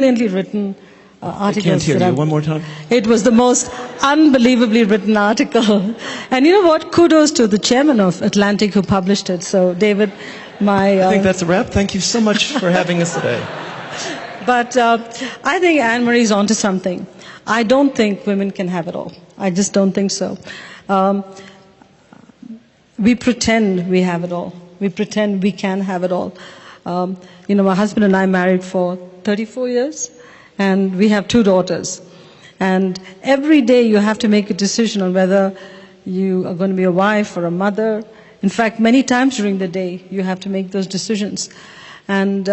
brilliantly written articles. I can't hear you. One more time. It was the most unbelievably written article. And you know what? Kudos to the chairman of Atlantic who published it. So, David, I think that's a wrap. Thank you so much for having us today. But I think Anne Marie's onto something. I don't think women can have it all. I just don't think so. We pretend we have it all. We pretend we can have it all. My husband and I married for 34 years, and we have 2 daughters. And every day you have to make a decision on whether you are going to be a wife or a mother. In fact, many times during the day you have to make those decisions. And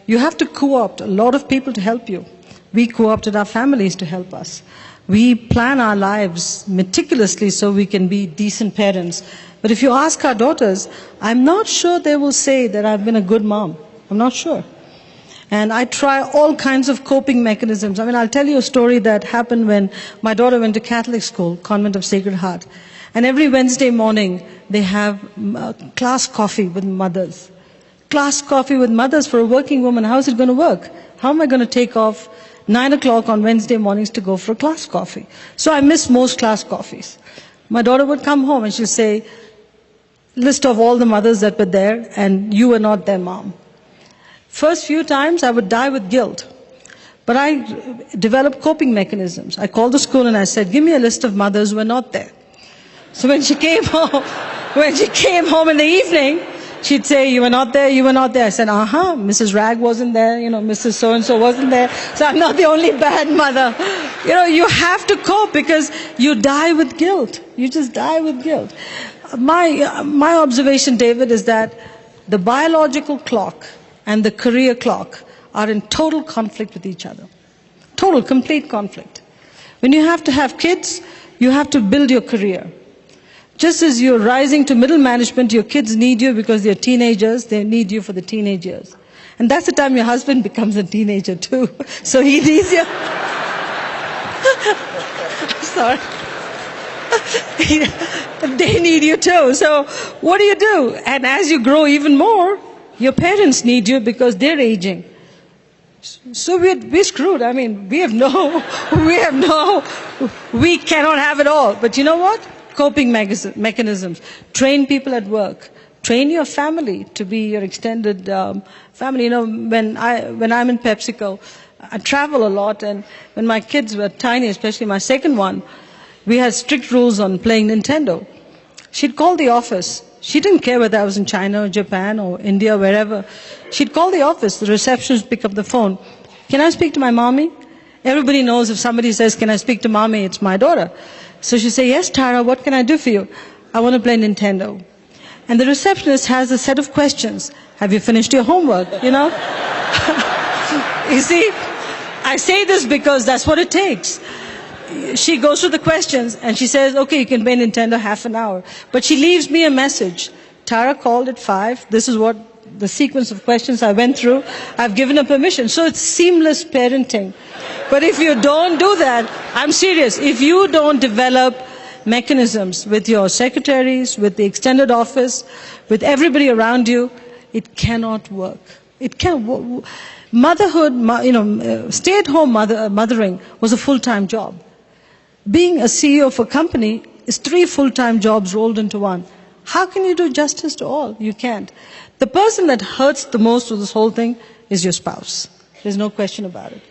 you have to co-opt a lot of people to help you. We co-opted our families to help us. We plan our lives meticulously so we can be decent parents. But if you ask our daughters, I'm not sure they will say that I've been a good mom. I'm not sure. And I try all kinds of coping mechanisms. I mean, I'll tell you a story that happened when my daughter went to Catholic school, Convent of Sacred Heart. And every Wednesday morning, they have class coffee with mothers. Class coffee with mothers for a working woman. How is it going to work? How am I going to take off 9 o'clock on Wednesday mornings to go for a class coffee? So I miss most class coffees. My daughter would come home and she'd say, list of all the mothers that were there, and you were not their mom. First few times I would die with guilt. But I developed coping mechanisms. I called the school and I said, give me a list of mothers who were not there. So when she came home in the evening, she'd say, you were not there, you were not there. I said, Mrs. Rag wasn't there, Mrs. So-and-so wasn't there. So I'm not the only bad mother. You have to cope because you die with guilt. You just die with guilt. My observation, David, is that the biological clock and the career clock are in total conflict with each other. Total, complete conflict. When you have to have kids, you have to build your career. Just as you're rising to middle management, your kids need you because they're teenagers, they need you for the teenage years. And that's the time your husband becomes a teenager too. So he needs you. Sorry. They need you too. So what do? And as you grow even more, your parents need you because they're aging. So we're screwed. I mean, we cannot have it all. But you know what? Coping mechanisms. Train people at work. Train your family to be your extended family. When I'm in PepsiCo, I travel a lot, and when my kids were tiny, especially my second one, we had strict rules on playing Nintendo. She'd call the office. She didn't care whether I was in China or Japan or India, wherever. She'd call the office. The receptionist would pick up the phone. Can I speak to my mommy? Everybody knows if somebody says, can I speak to mommy, it's my daughter. So she'd say, yes, Tara, what can I do for you? I want to play Nintendo. And the receptionist has a set of questions. Have you finished your homework? You see, I say this because that's what it takes. She goes through the questions and she says, okay, you can play Nintendo half an hour. But she leaves me a message. Tara called at 5. This is what the sequence of questions I went through. I've given her permission. So it's seamless parenting. But if you don't do that, I'm serious, if you don't develop mechanisms with your secretaries, with the extended office, with everybody around you, it cannot work. It can't. Motherhood, stay-at-home mothering was a full-time job. Being a CEO of a company is 3 full-time jobs rolled into one. How can you do justice to all? You can't. The person that hurts the most with this whole thing is your spouse. There's no question about it.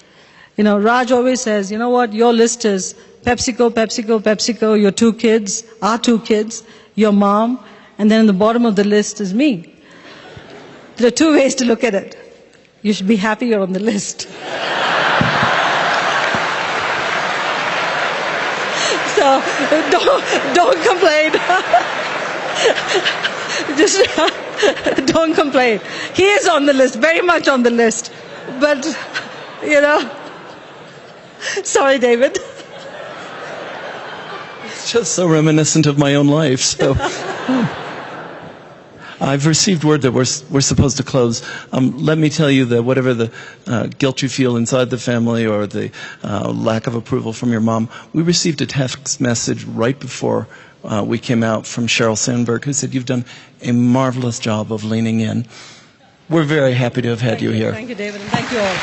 Raj always says, you know what, your list is PepsiCo, PepsiCo, PepsiCo, your 2 kids, our 2 kids, your mom, and then the bottom of the list is me. There are 2 ways to look at it. You should be happy you're on the list. So don't complain. Just don't complain. He is on the list, very much on the list. But, sorry, David. It's just so reminiscent of my own life. So I've received word that we're supposed to close. Let me tell you that whatever the guilt you feel inside the family or the lack of approval from your mom, we received a text message right before we came out from Sheryl Sandberg, who said, you've done a marvelous job of leaning in. We're very happy to have had you here. Thank you, David, and thank you all.